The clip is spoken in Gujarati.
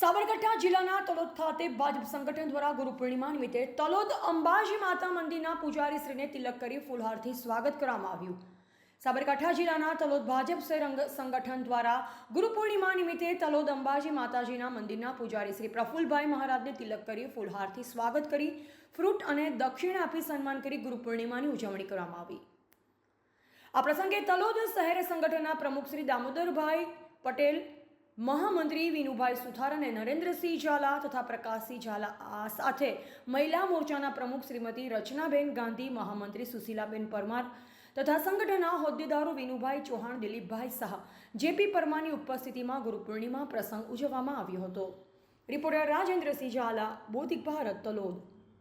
સાબરકાંઠા જિલ્લાના તલોદ ખાતે ભાજપ સંગઠન દ્વારા ગુરુ પૂર્ણિમા નિમિત્તે તલોદ અંબાજી માતા મંદિરના પૂજારી શ્રીને તિલક કરી ફૂલહારથી સ્વાગત કરવામાં આવ્યું। સાબરકાંઠા જિલ્લાના તલોદ ભાજપ સંગઠન દ્વારા ગુરુ પૂર્ણિમા નિમિત્તે તલોદ અંબાજી માતાજીના મંદિરના પૂજારી શ્રી પ્રફુલભાઈ મહારાજને તિલક કરી ફૂલહારથી સ્વાગત કરી ફ્રૂટ અને દક્ષિણા આપી સન્માન કરી ગુરુ પૂર્ણિમાની ઉજવણી કરવામાં આવી। આ પ્રસંગે તલોદ શહેર સંગઠનના પ્રમુખ શ્રી દામોદરભાઈ પટેલ, મહામંત્રી વિનુભાઈ સુથાર અને નરેન્દ્રસિંહ ઝાલા તથા પ્રકાશસિંહ ઝાલા સાથે મહિલા મોરચાના પ્રમુખ શ્રીમતી રચનાબેન ગાંધી, મહામંત્રી સુશીલાબેન પરમાર તથા સંગઠનના હોદ્દેદારો વિનુભાઈ ચૌહાણ, દિલીપભાઈ શાહ, જેપી પરમારની ઉપસ્થિતિમાં ગુરુ પૂર્ણિમા પ્રસંગ ઉજવવામાં આવ્યો હતો। રિપોર્ટર રાજેન્દ્રસિંહ ઝાલા, બોધિક ભારત, તલોદ।